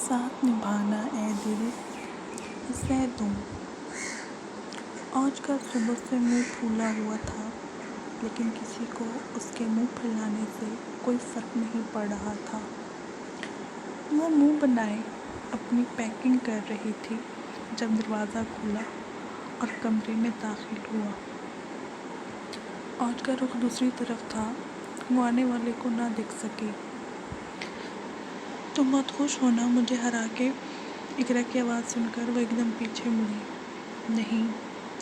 ساتھ نبھانا اے دل اسے تم۔ آج کا صبح سے منہ پھولا ہوا تھا، لیکن کسی کو اس کے منہ پھلانے سے کوئی فرق نہیں پڑ رہا تھا۔ وہ منہ بنائے اپنی پیکنگ کر رہی تھی جب دروازہ کھلا اور کمرے میں داخل ہوا۔ آج کا رخ دوسری طرف تھا، وہ آنے والے کو نہ دیکھ سکی۔ تم بہت خوش ہو نا مجھے ہرا کے؟ اقرا کی آواز سن کر وہ ایک دم پیچھے مڑی۔ نہیں،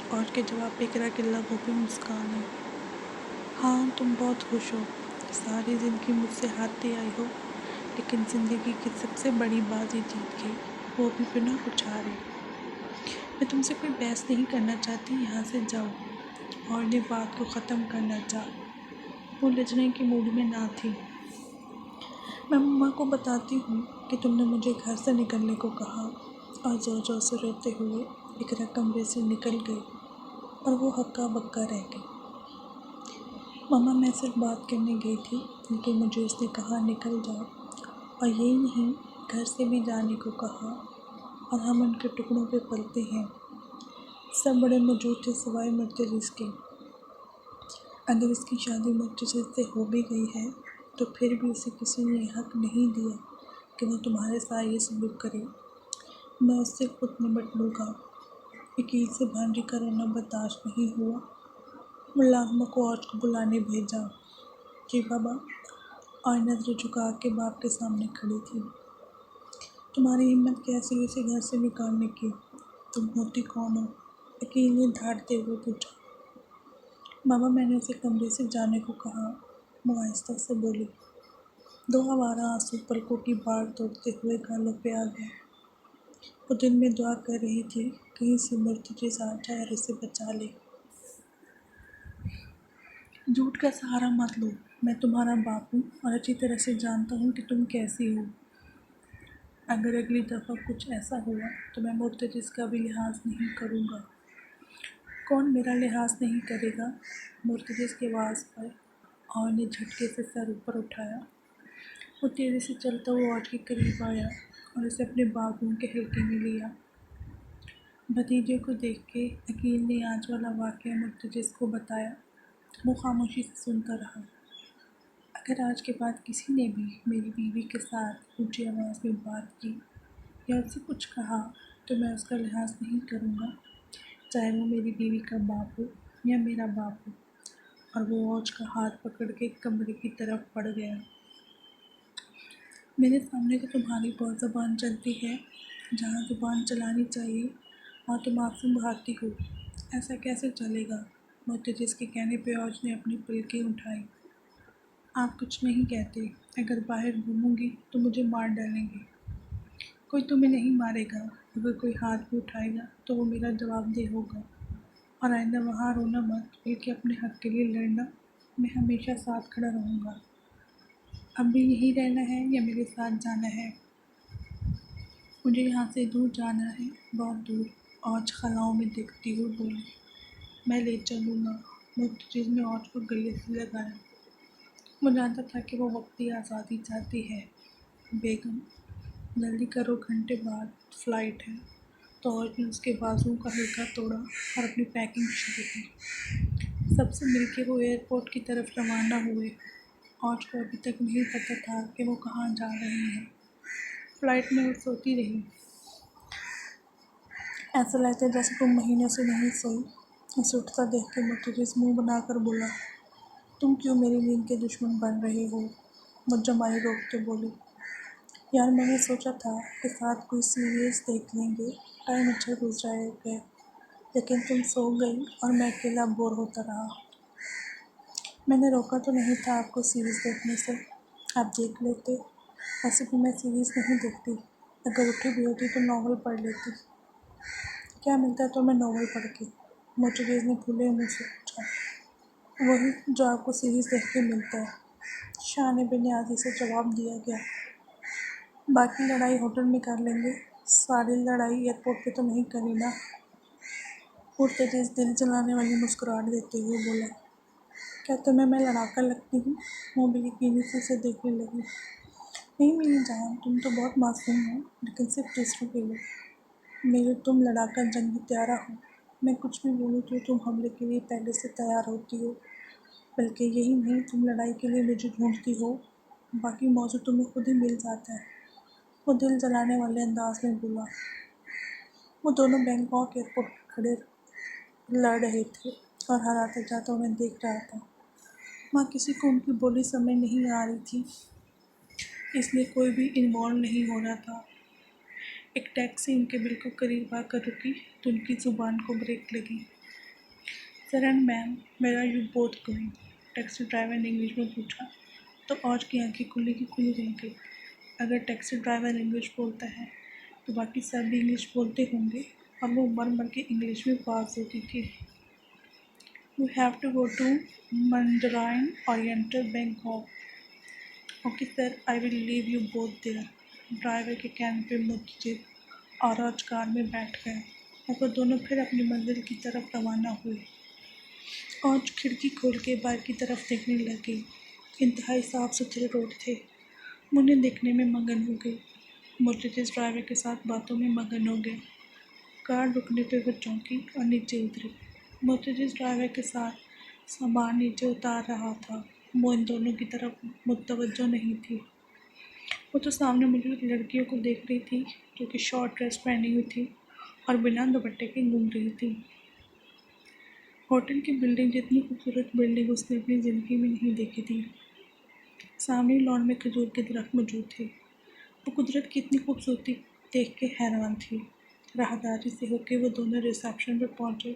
اور کے جواب پہ اقرا کے لبوں پہ مسکان ہے۔ ہاں تم بہت خوش ہو، ساری زندگی مجھ سے ہارتی آئی ہو، لیکن زندگی کی سب سے بڑی بازی جیت گئی، وہ بھی بنا کچھ ہارے۔ میں تم سے کوئی بحث نہیں کرنا چاہتی، یہاں سے جاؤ۔ اور نے بات کو ختم کرنا چاہا، وہ لجنے کے موڈ میں نہ تھی۔ میں مما کو بتاتی ہوں کہ تم نے مجھے گھر سے نکلنے کو کہا، اور زور زور سے روتے ہوئے اقرا کمرے سے نکل گئی اور وہ ہکا بکا رہ گئی۔ مما میں صرف بات کرنے گئی تھی، لیکن مجھے اس نے کہا نکل جاؤ، اور یہی نہیں گھر سے بھی جانے کو کہا، اور ہم ان کے ٹکڑوں پہ پلتے ہیں۔ سب بڑے موجود تھے سوائے مرتضی کے۔ اگر اس کی شادی مرتضی سے ہو بھی گئی ہے تو پھر بھی اسے کسی نے حق نہیں دیا کہ وہ تمہارے ساتھ یہ سلوک کرے۔ میں اس سے خود نمٹ لوں گا۔ وکیل سے بھانجی کا رونا برداشت نہیں ہوا، ملازمہ کو آج کو بلانے بھیجا۔ جی بابا، اور نظر جھکا کے باپ کے سامنے کھڑی تھی۔ تمہاری ہمت کیسی ہوئی اسے گھر سے نکالنے کی؟ تم ہوتی کون ہو؟ وکیل نے دھاڑتے ہوئے پوچھا۔ بابا میں نے اسے کمرے سے جانے کو کہا، وہ آہستہ سے بولی۔ دو آوارہ آنسو پلکوں کی باڑ توڑتے ہوئے گالوں پہ آ گئے۔ وہ دل میں دعا کر رہی تھی کہیں سے مرتضی آ جائے اور اسے بچا لے۔ جھوٹ کا سہارا مت لو، میں تمہارا باپ ہوں اور اچھی طرح سے جانتا ہوں کہ تم کیسی ہو۔ اگر اگلی دفعہ کچھ ایسا ہوا تو میں مرتضی کا بھی لحاظ نہیں کروں گا۔ کون میرا لحاظ نہیں کرے گا؟ مرتضی کی آواز پر اور نے جھٹکے سے سر اوپر اٹھایا۔ وہ تیزی سے چلتا ہوا آج کے قریب آیا اور اسے اپنے باگھوں کے حلقے میں لیا۔ بھتیجے کو دیکھ کے وکیل نے آج والا واقعہ مرتضی کو بتایا۔ وہ خاموشی سے سنتا رہا۔ اگر آج کے بعد کسی نے بھی میری بیوی کے ساتھ اونچی آواز میں بات کی یا اس سے کچھ کہا تو میں اس کا لحاظ نہیں کروں گا، چاہے وہ میری بیوی کا باپ ہو یا میرا باپ ہو۔ اور وہ اوج کا ہاتھ پکڑ کے کمرے کی طرف بڑھ گیا۔ میرے سامنے تو تمہاری بہت زبان چلتی ہے، جہاں زبان چلانی چاہیے اور تم آنسو بہاتی ہو، ایسا کیسے چلے گا؟ مرتضی کے کہنے پہ اوج نے اپنی پلکیں اٹھائی۔ آپ کچھ نہیں کہتے، اگر باہر گھوموں گی تو مجھے مار ڈالیں گے۔ کوئی تمہیں نہیں مارے گا، اگر کوئی ہاتھ بھی اٹھائے گا تو وہ میرا جواب دہ ہوگا۔ اور آئندہ وہاں رونا مت، بلکہ اپنے حق کے لیے لڑنا، میں ہمیشہ ساتھ کھڑا رہوں گا۔ اب بھی یہیں رہنا ہے یا میرے ساتھ جانا ہے؟ مجھے یہاں سے دور جانا ہے، بہت دور، اوج خلاؤں میں دیکھتی ہوئی بولی۔ میں لے چلوں گا، مرتضی نے اوج کو گلے سے لگایا۔ وہ جانتا تھا کہ وہ وقتی آزادی چاہتی ہے۔ بیگم جلدی کرو، گھنٹے بعد فلائٹ ہے۔ تو اوج نے اس کے بازوؤں کا حلقہ توڑا اور اپنی پیکنگ شروع کی۔ سب سے مل کے وہ ایئرپورٹ کی طرف روانہ ہوئے۔ اوج کو ابھی تک نہیں پتہ تھا کہ وہ کہاں جا رہے ہیں۔ فلائٹ میں وہ سوتی رہی۔ ایسا لگتا ہے جیسے تم مہینوں سے نہیں سوئی۔ اسے اٹھتا دیکھ کے مرتضی منہ بنا کر بولا، تم کیوں میری نیند کے دشمن بن رہے ہو؟ وہ جمائی روکتے بولی، یار میں نے سوچا تھا کہ ساتھ کوئی سیریز دیکھ لیں گے، ٹائم اچھا گزرے گا، لیکن تم سو گئی اور میں اکیلا بور ہوتا رہا۔ میں نے روکا تو نہیں تھا آپ کو سیریز دیکھنے سے، آپ دیکھ لیتے۔ ویسے بھی میں سیریز نہیں دیکھتی، اگر اٹھی بھی ہوتی تو ناول پڑھ لیتی۔ کیا ملتا ہے تمہیں ناول پڑھ کے؟ مرتضی نے پھولے منہ سے پوچھا۔ وہی جو آپ کو سیریز دیکھ کے ملتا ہے، شان بے نیازی سے جواب دیا گیا۔ باقی لڑائی ہوٹل میں کر لیں گے، ساری لڑائی ایئرپورٹ پہ تو نہیں کرنی نا؟ مرتضی دل جلانے والی مسکراہٹ دیتے ہوئے بولا۔ کیا تمہیں میں لڑاکا لگتی ہوں؟ وہ بے یقینی سے اسے دیکھنے لگی۔ نہیں میری جان، تم تو بہت معصوم ہو، لیکن صرف دوسروں کے لیے۔ میرے تم لڑاکا جنگی طیارہ ہو۔ میں کچھ بھی بولوں تو تم حملے کے لیے پہلے سے تیار ہوتی ہو۔ بلکہ یہی نہیں، تم لڑائی کے لیے مجھے ڈھونڈتی ہو، باقی موضوع تمہیں خود ہی مل جاتا ہے۔ وہ دل جلانے والے انداز میں بولا۔ وہ دونوں بینکاک ایئرپورٹ پر کھڑے لڑ رہے تھے اور ہر آتا جاتا انہیں دیکھ رہا تھا۔ وہاں کسی کو ان کی بولی سمجھ نہیں آ رہی تھی، اس لیے کوئی بھی انوالو نہیں ہو رہا تھا۔ ایک ٹیکسی ان کے بالکل قریب آ کر رکی تو ان کی زبان کو بریک لگی۔ Sir and ma'am, where are you both going? Taxi driver نے انگلش میں پوچھا تو آج کی آنکھیں کھلی کی کھلی رہ گئی۔ اگر ٹیکسی ڈرائیور انگلش بولتا ہے تو باقی سب بھی انگلش بولتے ہوں گے، اور وہ مر مر کے انگلش میں پاس ہوتی تھی۔ You have to go to Mandarin Oriental Bangkok. Okay sir, I will leave you both there. Driver کے کہنے پہ متجد اور آج کار میں بیٹھ گئے اور وہ دونوں پھر اپنی منزل کی طرف روانہ ہوئے۔ آج کھڑکی کھول کے باہر کی طرف دیکھنے لگے۔ انتہائی صاف ستھرے روڈ تھے۔ وہ انہیں دیکھنے میں مگن ہو گئی۔ مرتضی ڈرائیور کے ساتھ باتوں میں مگن ہو گیا۔ کار رکنے پہ وہ چونکی اور نیچے اتری۔ مرتضی ڈرائیور کے ساتھ سامان نیچے اتار رہا تھا۔ وہ ان دونوں کی طرف متوجہ نہیں تھی۔ وہ تو سامنے موجود لڑکیوں کو دیکھ رہی تھی جو کہ شارٹ ڈریس پہنی ہوئی تھی اور بنا دوپٹے کے گھوم رہی تھی۔ ہوٹل کی بلڈنگ جتنی خوبصورت بلڈنگ اس نے اپنی زندگی میں نہیں دیکھی تھی۔ سامنے لان میں کھجور کے درخت موجود تھے۔ وہ قدرت کی اتنی خوبصورتی دیکھ کے حیران تھی۔ راہداری سے ہو کے وہ دونوں ریسیپشن پہ پہنچے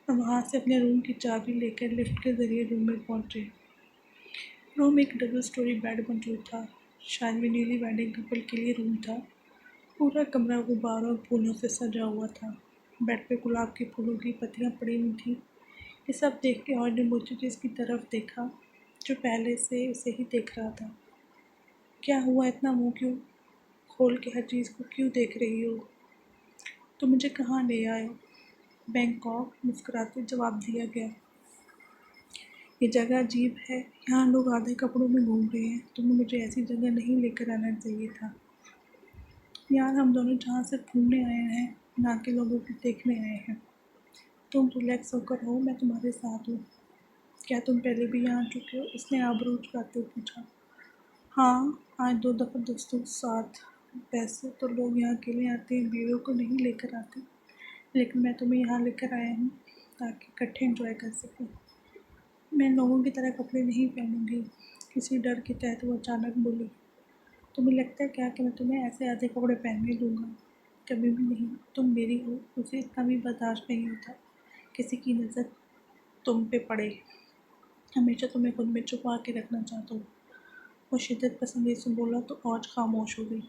اور وہاں سے اپنے روم کی چابی لے کر لفٹ کے ذریعے روم میں پہنچے۔ روم ایک ڈبل سٹوری بیڈ موجود تھا، شاید وہ نیولی ویڈنگ کپل کے لیے روم تھا۔ پورا کمرہ غباروں اور پھولوں سے سجا ہوا تھا۔ بیڈ پہ گلاب کے پھولوں کی پتیاں پڑی ہوئی تھیں۔ یہ سب دیکھ کے اور نے مرتضی کی طرف دیکھا جو پہلے سے اسے ہی دیکھ رہا تھا۔ کیا ہوا، اتنا منہ کیوں کھول کے ہر چیز کو کیوں دیکھ رہی ہو؟ تو مجھے کہاں لے آئے ہو؟ بینکاک، مسکراتے جواب دیا گیا۔ یہ جگہ عجیب ہے، یہاں لوگ آدھے کپڑوں میں گھوم رہے ہیں، تمہیں مجھے ایسی جگہ نہیں لے کر آنا چاہیے تھا۔ یار، ہم دونوں جہاں صرف گھومنے آئے ہیں، نہ کہ لوگوں کو دیکھنے آئے ہیں۔ تم ریلیکس ہو کر ہو، میں تمہارے ساتھ ہوں۔ کیا تم پہلے بھی یہاں آ چکے ہو؟ اس نے آبرو اچکاتے ہوئے پوچھا۔ ہاں، آج 2 دفعہ دوستوں کے ساتھ۔ ویسے تو لوگ یہاں اکیلے آتے ہیں، بیویوں کو نہیں لے کر آتے، لیکن میں تمہیں یہاں لے کر آیا ہوں تاکہ اکٹھے انجوائے کر سکیں۔ میں لوگوں کی طرح کپڑے نہیں پہنوں گی، کسی ڈر کے تحت وہ اچانک بولی۔ تمہیں لگتا ہے کیا کہ میں تمہیں ایسے آدھے کپڑے پہننے دوں گا؟ کبھی بھی نہیں، تم میری ہو، مجھے اتنا بھی برداشت نہیں ہوتا کسی کی نظر تم پہ پڑے۔ ہمیشہ تمہیں خود میں چھپا کے رکھنا چاہتا ہوں۔ وہ شدت پسندی سے بولا تو آج خاموش ہو گئی۔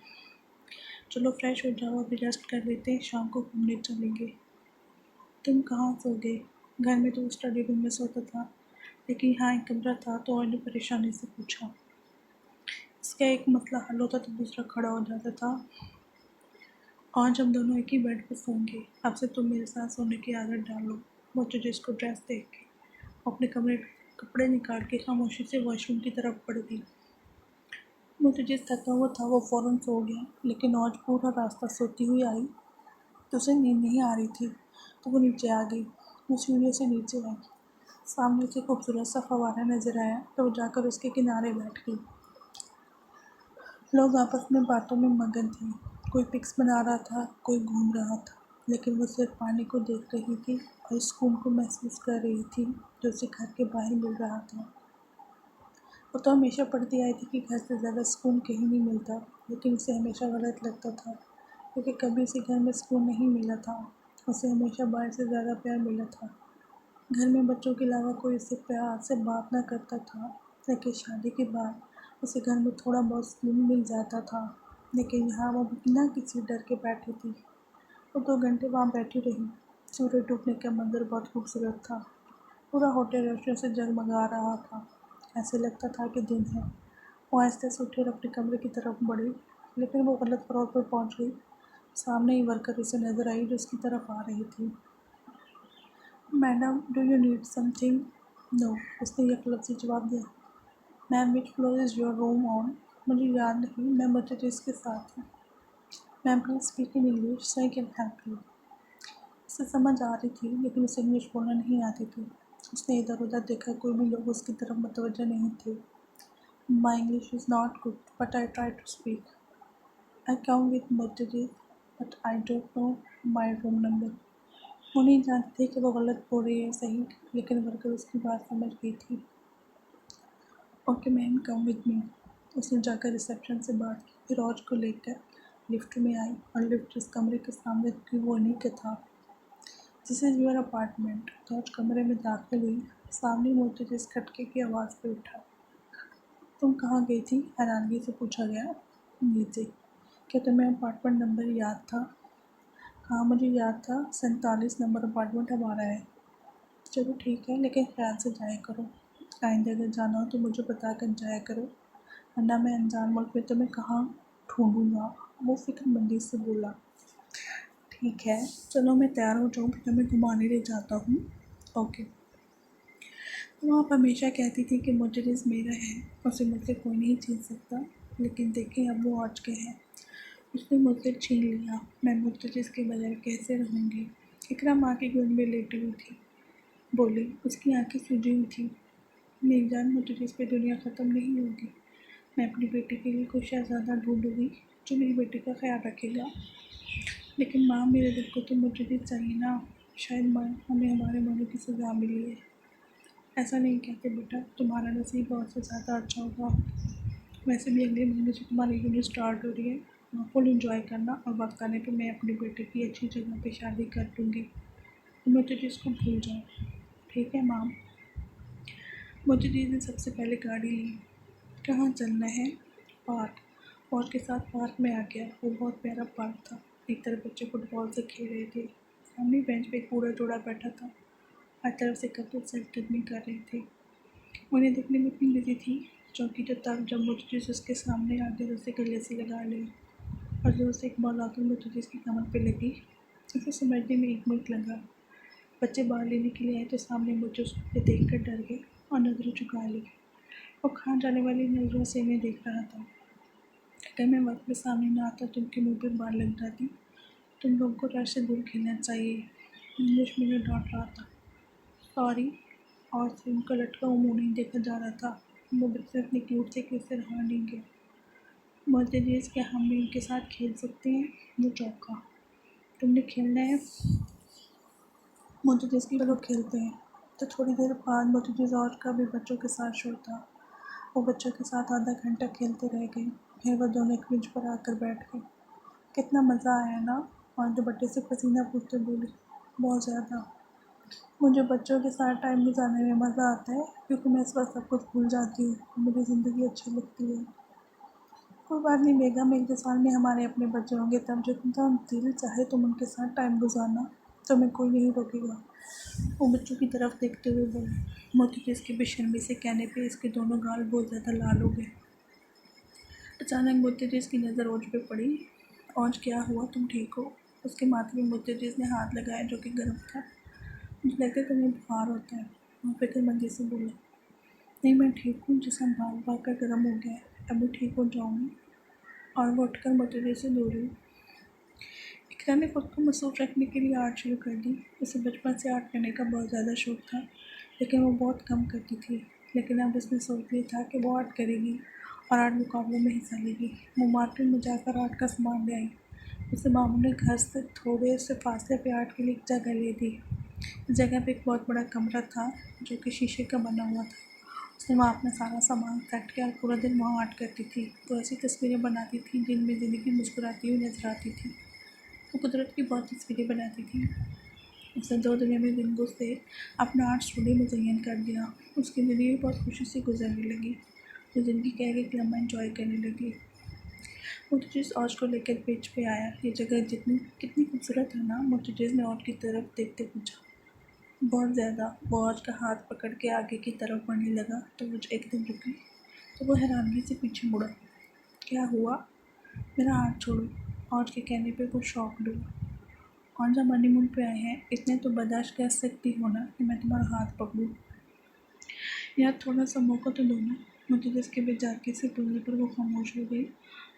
چلو فریش ہو جاؤ، ابھی ریسٹ کر لیتے ہیں، شام کو گھومنے چلیں گے۔ تم کہاں سو گئے؟ گھر میں تو اسٹڈی روم میں سوتا تھا، لیکن یہاں ایک کمرہ تھا تو اور نے پریشانی سے پوچھا۔ اس کا ایک مسئلہ حل ہوتا تو دوسرا کھڑا ہو جاتا تھا۔ آج ہم دونوں ایک ہی بیڈ پہ سوئیں گے، اب سے تم میرے ساتھ سونے کی عادت ڈالو۔ مرتضی اس کو ڈریس دیکھ کے اپنے کپڑے نکال کے خاموشی سے واش روم کی طرف بڑھ گئی۔ مرتضی تھکا ہوا تھا، وہ فوراً سو گیا، لیکن آج پورا راستہ سوتی ہوئی آئی تو اسے نیند نہیں آ رہی تھی، تو وہ نیچے آ گئی۔ وہ سیڑھیوں سے نیچے آئی، سامنے سے خوبصورت سا فوارہ نظر آیا تو وہ جا کر اس کے کنارے بیٹھ گئی۔ لوگ آپس میں باتوں میں مگن تھے، کوئی پکس بنا رہا تھا، کوئی گھوم رہا تھا، لیکن وہ صرف پانی کو دیکھ رہی تھی اور اس سکون کو محسوس کر رہی تھی جو اسے گھر کے باہر مل رہا تھا۔ وہ تو ہمیشہ پڑھتی آئی تھی کہ گھر سے زیادہ سکون کہیں نہیں ملتا، لیکن اسے ہمیشہ غلط لگتا تھا کیونکہ کبھی اسے گھر میں سکون نہیں ملا تھا، اسے ہمیشہ باہر سے زیادہ پیار ملا تھا۔ گھر میں بچوں کے علاوہ کوئی اسے پیار سے بات نہ کرتا تھا، لیکن شادی کے بعد اسے گھر میں تھوڑا بہت سکون مل جاتا تھا، لیکن یہاں وہ بنا کسی ڈر کے بیٹھی تھی۔ وہ 2 گھنٹے وہاں بیٹھی رہی۔ سورج ڈوبنے کا منظر بہت خوبصورت تھا، پورا ہوٹل روشنیوں سے جگمگا رہا تھا، ایسے لگتا تھا کہ دن ہے۔ وہ آہستہ سے اٹھی اور اپنے کمرے کی طرف بڑھی، لیکن وہ غلط فلور پر پہنچ گئی۔ سامنے ہی ورکر اسے نظر آئی جو اس کی طرف آ رہی تھی۔ Madam, do you need something? No, اس نے یک لفظی جواب دیا۔ Ma'am, which floor is your room on? مجھے یاد نہیں، میں مرتجز کے ساتھ ہوں۔ Ma'am please speak in English so I can help you. اسے سمجھ آ رہی تھی لیکن اسے انگلش بولنا نہیں آتی تھی۔ اس نے ادھر ادھر دیکھا، کوئی بھی لوگ اس کی طرف متوجہ نہیں تھے۔ My English is not good but I try to speak. I come with مرتجز but I don't know my room number. وہ نہیں جانتی تھی کہ وہ غلط بول رہی ہے صحیح، لیکن ورکر اس کی بات سمجھ گئی تھی۔ Okay ma'am come with me. اس نے جا کر ریسیپشن سے بات کی، پھر روج کو لے کر لفٹ میں آئی اور لفٹ جس کمرے کے سامنے رکی وہ انہیں کا تھا۔ دس از یور اپارٹمنٹ۔ روج کمرے میں داخل ہوئی، سامنے مرتجز کھٹکے کی آواز پہ اٹھا۔ تم کہاں گئی تھی؟ حیرانگی سے پوچھا گیا۔ نیچے۔ کیا تمہیں اپارٹمنٹ نمبر یاد تھا؟ ہاں مجھے یاد تھا، 47 نمبر اپارٹمنٹ ہمارا ہے۔ چلو ٹھیک ہے لیکن خیال سے جایا کرو، آئندہ اگر جانا ہو تو مجھے بتا کر جایا کرو، ورنہ میں انجان ملک میں تمہیں کہاں ڈھونڈوں گا، وہ فکر مندی سے بولا۔ ٹھیک ہے چلو میں تیار ہو جاؤں پھر تمہیں گھمانے لے جاتا ہوں۔ اوکے۔ تم آپ ہمیشہ کہتی تھی کہ مرتجز میرا ہے، اسے مجھ سے کوئی نہیں چھین سکتا، لیکن دیکھیں اب وہ آج کے ہے۔ اس نے مجھ سے چھین لیا، میں مرتجز کے بغیر کیسے رہوں گی؟ اقرا ماں کی گود میں لیٹی ہوئی تھی، بولی، اس کی آنکھیں سوجی ہوئی تھیں۔ میری جان، مرتجز پہ دنیا ختم نہیں ہوگی، میں اپنی بیٹی کے لیے کوئی شہزادہ ڈھونڈوں گی جو میری بیٹی کا خیال رکھے گا۔ لیکن ماں میرے دل کو تو مرتجز چاہیے نا، شاید ماں ہمیں ہمارے منوں کی سزا ملی ہے۔ ایسا نہیں کہتے بیٹا، تمہارا نصیب بہت سے زیادہ اچھا ہوگا۔ ویسے بھی اگلے مہینے سے تمہاری یونٹ اسٹارٹ ہو رہی ہے، فل انجوائے کرنا، اور وقت آنے پہ میں اپنے بیٹے کی اچھی جگہ پہ شادی کر دوں گی، مرتجز کو بھول جاؤ۔ ٹھیک ہے ماں۔ مرتجز نے سب سے پہلے گاڑی لی۔ کہاں چلنا ہے؟ پارک۔ فوج کے ساتھ پارک میں آ گیا، وہ بہت پیارا پارک تھا۔ ایک طرف بچے فٹ بال سے کھیل رہے تھے، سامنے بینچ پہ ایک بوڑھا جوڑا بیٹھا تھا، ہر طرف سے کپل سیلف قدمی کر رہے تھے۔ انہیں دیکھنے میں اتنی بزی تھی، چونکہ جب مرتجز اس کے سامنے آ گیا تو اسے گلے سے لگا لیا اور زور سے ایک بال آ کر مرتجز کی کمر پہ لگی۔ اسے سمجھنے میں 1 منٹ لگا۔ بچے بال لینے کے لیے آئے تو سامنے مرتجز کو دیکھ کر ڈر گئے اور نظریں جھکا لی۔ وہ کھاں جانے والی نظروں سے انہیں دیکھ رہا تھا۔ اگر میں وقت پہ سامنے نہ آتا تو ان کے منہ پہ بال لگ جاتی۔ تم لوگوں کو رش سے دور کھیلنا چاہیے، انگلش میں ڈانٹ رہا تھا۔ سوری۔ اور سے ان کا لٹکا ہوا منہ نہیں دیکھا جا رہا تھا، وہ بچے اتنے کیوٹ تھے کہ اسے رہا نہیں گیا۔ مرتجز، کیا ہم بھی ان کے ساتھ کھیل سکتے ہیں؟ وہ چونکا۔ تم نے کھیلنا ہے؟ مرتجز کی چلو کھیلتے ہیں۔ تو تھوڑی دیر بعد مرتجز اور کا بھی بچوں کے ساتھ شور تھا، وہ بچوں کے ساتھ آدھا گھنٹہ کھیلتے رہ گئے، پھر وہ دونوں ایک بنچ پر آ کر بیٹھ گئے۔ کتنا مزہ آیا نا؟ اور دوپٹے سے پسینہ پوچھتے بولی، بہت زیادہ۔ مجھے بچوں کے ساتھ ٹائم گزارنے میں مزہ آتا ہے کیونکہ میں اس وقت سب کچھ بھول جاتی ہوں اور مجھے زندگی اچھی لگتی ہے۔ کوئی بات نہیں بیگم، 1-2 سال میں ہمارے اپنے بچے ہوں گے، تب جتنا دل چاہے تم ان کے ساتھ ٹائم گزارنا، تمہیں کوئی نہیں روکے گا، وہ بچوں کی طرف دیکھتے ہوئے بولا۔ مرتجز کی بے شرمی سے کہنے پہ اس کے دونوں گال بہت زیادہ لال ہو گئے۔ اچانک مرتجز کی نظر اوج پہ پڑی۔ اوج کیا ہوا، تم ٹھیک ہو؟ اس کے ماتھے میں مرتجز نے ہاتھ لگایا جو کہ گرم تھا۔ مجھے لگتا ہے تمہیں بخار ہوتا ہے، وہ فکر مندی سے بولا۔ نہیں میں ٹھیک ہوں، جسم بھاگ بھاگ کر گرم ہو گیا ہے، ابھی ٹھیک ہو جاؤں گی۔ اور وہ اٹھ کر مرتجز سے دور ہوئی۔ اقرا نے خود کو مصروف رکھنے کے لیے آرٹ شروع کر دی۔ اسے بچپن سے آرٹ کرنے کا بہت زیادہ شوق تھا، لیکن وہ بہت کم کرتی تھی۔ لیکن اب اس نے سوچ لیا تھا کہ وہ آرٹ کرے گی اور آرٹ مقابلوں میں حصہ لے گی۔ وہ مارکیٹ میں جا کر آرٹ کا سامان لے آئی۔ اسے ماموں نے گھر سے تھوڑے سے فاصلے پہ آرٹ کے لیے ایک جگہ لے دی۔ اس جگہ پہ ایک بہت بڑا کمرہ تھا جو کہ شیشے کا بنا ہوا تھا۔ اس نے وہاں اپنا سارا سامان سیٹ کیا اور پورا دن وہاں آرٹ کرتی تھی۔ وہ ایسی تصویریں بناتی تھی جن میں زندگی مسکراتی ہوئی نظر آتی تھی۔ وہ قدرت کی بہت تصویریں بناتی تھی۔ اس نے 2 دنوں سے اپنا آرٹ اسٹوڈیو مزین کر دیا۔ اس کی زندگی بہت خوشی سے گزرنے لگی، وہ زندگی کا ایک لمحہ انجوائے کرنے لگی۔ مرتجز اوج کو لے کر بینچ پہ آیا۔ یہ جگہ کتنی خوبصورت ہے نا؟ مرتجز نے اوج کی طرف دیکھتے پوچھا۔ بہت زیادہ۔ وہ اوج کا ہاتھ پکڑ کے آگے کی طرف بڑھنے لگا تو وہ ایک دم رکی، تو وہ حیرانگی سے پیچھے مڑا۔ کیا ہوا؟ میرا ہاتھ چھوڑو۔ اوج کے کہنے پہ وہ شاکڈ ہوا۔ اوج ہم ہنی مون پہ آئے ہیں، اتنے تو برداشت کر سکتی ہو نا کہ میں تمہارا ہاتھ پکڑوں؟ یار تھوڑا سا موقع تو دو نا۔ معترض کے بےجاکی سے بولنے پر وہ خاموش ہو گئی۔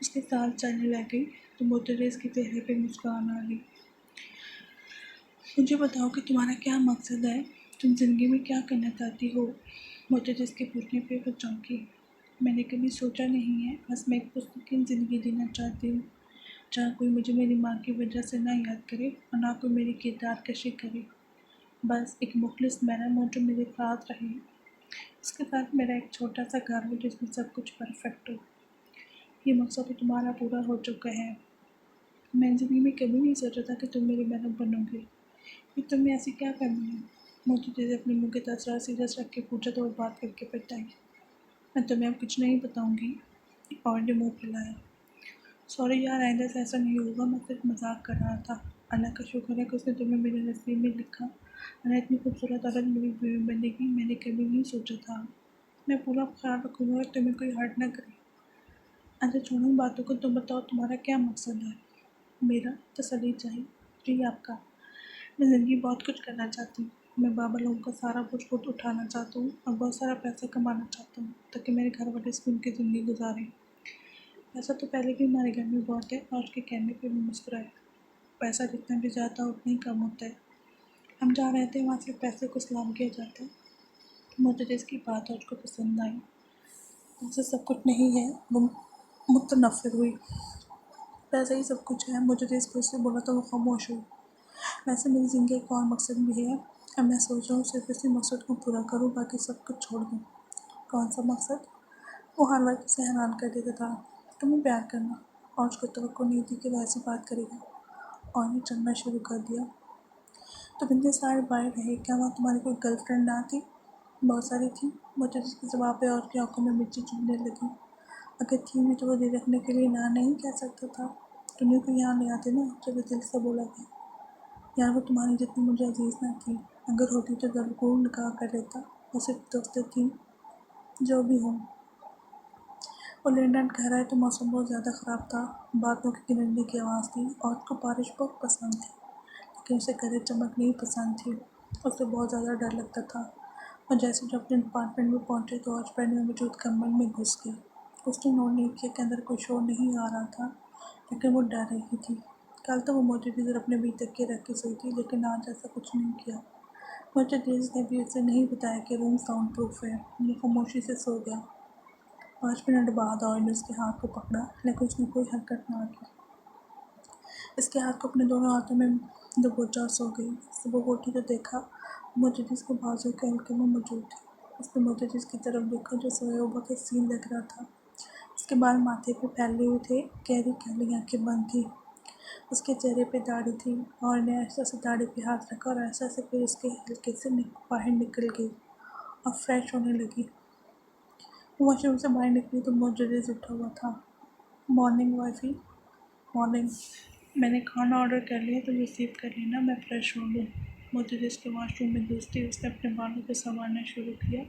اس کے ساتھ چلنے لگ گئی تو معترض کے چہرے پہ مسکان آ گئی۔ مجھے بتاؤ کہ تمہارا کیا مقصد ہے؟ تم زندگی میں کیا کرنا چاہتی ہو؟ معترض کے پوچھنے پہ وہ چونکی۔ میں نے کبھی سوچا نہیں ہے، بس میں ایک پرسکون زندگی جینا چاہتی ہوں، جہاں کوئی مجھے میری ماں کی وجہ سے نہ یاد کرے اور نہ کوئی میری کردار کشی کرے۔ بس ایک مخلص محرم ہو جو میرے ساتھ رہے، اس کے ساتھ میرا ایک چھوٹا سا گھر ہو جس میں سب کچھ پرفیکٹ ہو۔ یہ مقصد تو تمہارا پورا ہو چکا ہے۔ میں زندگی میں کبھی نہیں سوچا تھا کہ تم میری محرم بنو گے۔ یہ تمہیں ایسی کیا کرنی ہے؟ موجودہ نے اپنے منہ کے تاثرات سیدھا رکھ کے پوچھا تو وہ بات کر کے بتائی۔ میں تمہیں اب کچھ نہیں بتاؤں گی، اور نے منہ پھیلایا۔ سوری یار، آئندہ سے ایسا نہیں ہوگا، میں صرف مذاق کر رہا تھا۔ اللہ کا شکر ہے کہ اس نے تمہیں میرے نصیب میں لکھا، اور اتنی خوبصورت عورت میری بیوی بنے گی، میں نے کبھی نہیں سوچا تھا۔ میں پورا خیال رکھوں گا اور تمہیں کوئی ہرٹ نہ کرے۔ اچھا چھوڑو ان باتوں کو، تم بتاؤ تمہارا کیا مقصد ہے؟ میرا تسلی چاہیے۔ جی آپ کا؟ میں زندگی بہت کچھ کرنا چاہتی ہوں۔ میں بابا لوگوں کا سارا بوجھ خود اٹھانا چاہتا ہوں اور بہت سارا پیسہ کمانا چاہتا ہوں تاکہ میرے گھر والے سکون کی زندگی گزاریں۔ پیسہ تو پہلے بھی ہمارے گھر میں بہت ہے، اور اس کے کہنے پہ بھی مسکرائے۔ پیسہ جتنا بھی جاتا ہے اتنا ہی کم ہوتا ہے۔ ہم جہاں رہتے ہیں وہاں سے پیسے کو سلام کیا جاتا ہے۔ معترض کی بات اور کو پسند آئی۔ پیسہ سب کچھ نہیں ہے، وہ متنفر ہوئی۔ پیسہ ہی سب کچھ ہے، معترض کو اس سے بولا تو وہ خاموش ہوئی۔ ویسے میری زندگی ایک اور مقصد بھی ہے، اب میں سوچ رہا ہوں صرف اسی مقصد کو پورا کروں، باقی سب کچھ چھوڑ دوں۔ کون سا مقصد؟ وہ ہر وقت اسے حیران کر دیتا تھا۔ تمہیں پیار کرنا۔ اور اس کو توقع نہیں تھی کہ وہ ایسی بات کرے گا، اور نے چلنا شروع کر دیا۔ تم اتنے سارے باہر رہے، کیا وہاں تمہاری کوئی گرل فرینڈ نہ تھی؟ بہت ساری تھی۔ معترض کے جواب پہ اور کی آنکھوں میں مرچی چبھنے لگی۔ اگر تھی بھی تو وہ دل رکھنے کے لیے نہ نہیں کہہ سکتا تھا۔ تمہیں کو یہاں لے آتے نا، جب وہ دل سے بولا گیا۔ یار وہ تمہاری جتنی مجھے عزیز نہ تھی، اگر ہوتی تو ضرور نکاح کر لیتا۔ وہ صرف دوستیں تھیں۔ جو بھی ہوں۔ وہ لینڈ کہہ رہا ہے تو موسم بہت زیادہ خراب تھا، بادلوں کی گرجنے کی آواز تھی، اور اس کو بارش بہت پسند تھی، لیکن اسے گرج چمک نہیں پسند تھی۔ اسے بہت زیادہ ڈر لگتا تھا۔ اور جیسے جب اپنے اپارٹمنٹ میں پہنچے تو آج پہلے میں موجود کمرے میں گھس گئی۔ اس نے نوٹ نہیں کیا کہ اندر کوئی شور نہیں آ رہا تھا، لیکن وہ ڈر رہی تھی۔ کل تو وہ معترض اپنے بھی تکیے رکھ کے سوئی تھی، لیکن آج ایسا کچھ نہیں کیا۔ معترض نے بھی اسے نہیں بتایا کہ روم ساؤنڈ پروف ہے۔ وہ خاموشی سے سو گیا۔ 5 منٹ بعد اور نے اس کے ہاتھ کو پکڑا، لیکن اس نے کوئی حرکت نہ کی۔ اس کے ہاتھ کو اپنے دونوں ہاتھوں میں دبوچا اور سو گئی۔ صبح وہ اٹھی تو دیکھا معترض کے بازو کے حلقے میں موجود تھی۔ اس نے معترض کی طرف دیکھا جو سویا ہوا بہت حسین لگ رہا تھا۔ اس کے بال ماتھے پہ پھیلے ہوئے تھے، گہری کالی آنکھیں بند تھیں۔ اس کے چہرے پہ داڑھی تھی، اور نے ایسا سے داڑھی پہ ہاتھ رکھا اور ایسا سے پھر اس کے حلقے سے باہر نکل گئی اور فریش ہونے لگی۔ وہ واش روم سے باہر نکلی تو معترض اٹھا ہوا تھا۔ مارننگ وائفی۔ مارننگ۔ میں نے کھانا آرڈر کر لیا، تو ریسیو کر لینا، میں فریش ہو لوں۔ معترض کے واش روم میں گھستے اس نے اپنے بالوں کو سنوارنا شروع کیا،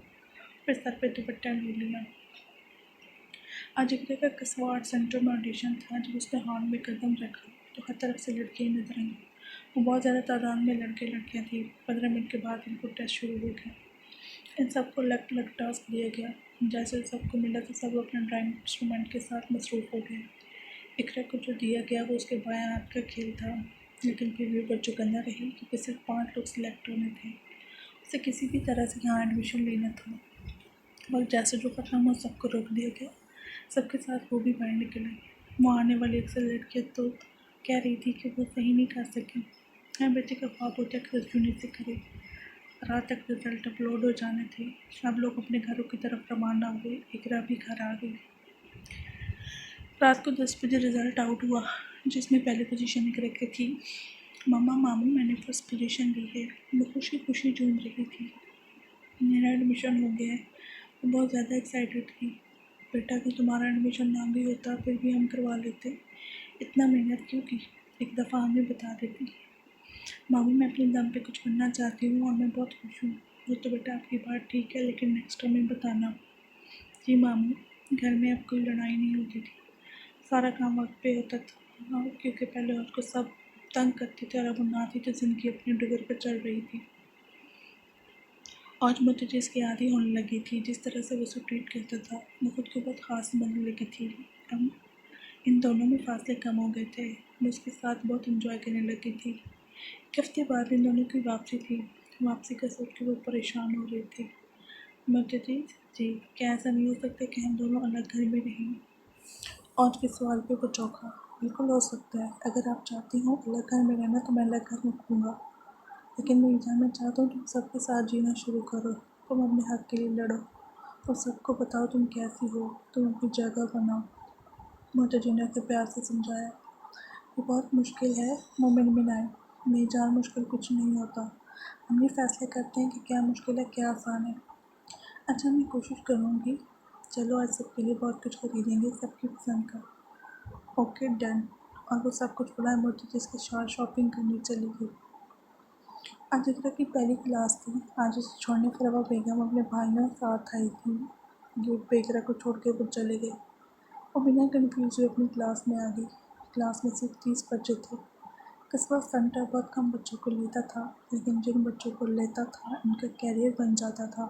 پھر سر پہ دوپٹہ لے لیا۔ آج اقرا کا قصوہ آرٹ سینٹر میں آڈیشن تھا۔ جب اس نے ہال میں قدم رکھا تو ہر طرف سے لڑکیاں نظر آئیں۔ وہ بہت زیادہ تعداد میں لڑکے لڑکیاں تھیں۔ 15 منٹ کے بعد ان کو ٹیسٹ شروع ہو گیا۔ ان سب کو الگ الگ ٹاسک دیا گیا۔ جیسے سب کو ملا تو سب اپنے ڈرائنگ انسٹرومنٹ کے ساتھ مصروف ہو گئے۔ اقرا کو جو دیا گیا وہ اس کے بائیں ہاتھ کا کھیل تھا، لیکن پھر بھی وہ چوکندہ رہی کیونکہ صرف 5 لوگ سلیکٹ ہونے تھے۔ اسے کسی بھی طرح سے یہاں ایڈمیشن لینا تھا، اور جیسے جو ختم ہوا سب کو روک دیا گیا۔ سب کے ساتھ وہ بھی باہر نکل آئی۔ وہاں آنے والی اکثر لڑکیاں تو کہہ رہی تھی کہ وہ صحیح نہیں کر سکی۔ ہر بچے کا خواب ہوتا ہے کہ 10 یونٹ سے کرے۔ رات تک رزلٹ اپلوڈ ہو جانے تھے۔ سب لوگ اپنے گھروں کی طرف روانہ ہوئے۔ اقرا بھی گھر آ گئی۔ رات کو 10 بجے رزلٹ آؤٹ ہوا، جس میں پہلی پوزیشن اقرا کی تھی۔ ماما ماموں میں نے فرسٹ پوزیشن لی ہے۔ وہ خوشی خوشی جھوم رہی تھی۔ میرا ایڈمیشن ہو گیا ہے۔ وہ بہت زیادہ ایکسائٹیڈ تھی۔ بیٹا اگر تمہارا ایڈمیشن نہ بھی ہوتا پھر بھی ہم کروا لیتے۔ اتنا محنت کیوں کی؟ ایک دفعہ ہمیں بتا دیتی۔ ماموں میں اپنے دم پہ کچھ بننا چاہتی ہوں اور میں بہت خوش ہوں۔ وہ تو بیٹا آپ کی بات ٹھیک ہے، لیکن نیکسٹ ہمیں بتانا۔ جی ماموں۔ گھر میں اب کوئی لڑائی نہیں ہوتی تھی۔ سارا کام وقت پہ ہوتا تھا، کیونکہ پہلے عورت کو سب تنگ کرتے تھے اور اب وہ نہ تھی تو زندگی اپنے ڈگر پر چل رہی تھی۔ آج مجھے جس کی عادی ہونے لگی تھی، جس طرح سے وہ اسے ٹریٹ کرتا تھا، میں خود کو بہت خاص بننے لگی تھی۔ اب ان دونوں میں فاصلے کم ہو گئے تھے۔ میں اس کے ساتھ بہت انجوائے کرنے لگی تھی۔ ایک ہفتے بعد ان دونوں کی واپسی تھی۔ واپسی کا سوچ کے وہ پریشان ہو رہی تھی۔ مجھے جی کیا ایسا نہیں ہو سکتا کہ ہم دونوں الگ گھر میں رہیں؟ آج کے سوال پہ وہ چونکا۔ بالکل ہو سکتا ہے۔ اگر آپ چاہتی ہوں الگ گھر میں رہنا تو میں الگ گھر میں رہوں گا، لیکن میں میں چاہتا ہوں تم سب کے ساتھ جینا شروع کرو۔ تم اپنے حق کے لیے لڑو، تم سب کو بتاؤ تم کیسی ہو، تم اپنی جگہ بناؤ۔ مجھے جنر کے پیار سے سمجھایا۔ یہ بہت مشکل ہے مومن آئے میری جان، مشکل کچھ نہیں ہوتا۔ ہم یہ فیصلے کرتے ہیں کہ کیا مشکل ہے کیا آسان ہے۔ اچھا میں کوشش کروں گی۔ چلو آج سب کے لیے بہت کچھ خریدیں گے، سب کی پسند کا۔ Okay done. اور وہ سب کچھ بلائے مجھے جس کے ساتھ شاپنگ کرنی چلی گئی۔ آج اقرا کی پہلی کلاس تھی۔ آج اسے چھوڑنے فروا بیگم اپنے بھائیوں ساتھ آئی تھی۔ گیٹ پہ اقرا کو چھوڑ کے وہ چلے گئے۔ وہ بنا کنفیوز ہوئے اپنی کلاس میں آ گئی۔ کلاس میں صرف 30 بچے تھے۔ قصبہ سینٹر بہت کم بچوں کو لیتا تھا، لیکن جن بچوں کو لیتا تھا ان کا کیریئر بن جاتا تھا۔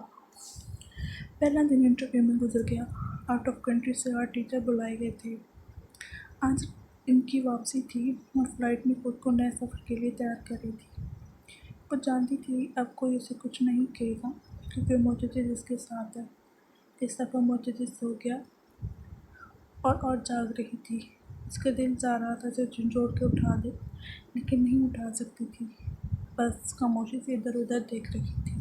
پہلا دن انٹرویو میں گزر گیا۔ آؤٹ آف کنٹری سے 8 ٹیچر بلائے گئے تھے۔ آج ان کی واپسی تھی اور فلائٹ میں خود کو نئے سفر کے لیے تیار کر رہی تھی۔ وہ جانتی تھی اب کوئی اسے کچھ نہیں کہے گا، کیونکہ معجزہ اس کے ساتھ ہے۔ اس دفعہ معجزہ سو گیا اور جاگ رہی تھی۔ اس کا دل چاہ رہا تھا اسے جھنجھوڑ کے اٹھا دے، لیکن نہیں اٹھا سکتی تھی۔ بس خاموشی سے ادھر ادھر دیکھ رہی تھی۔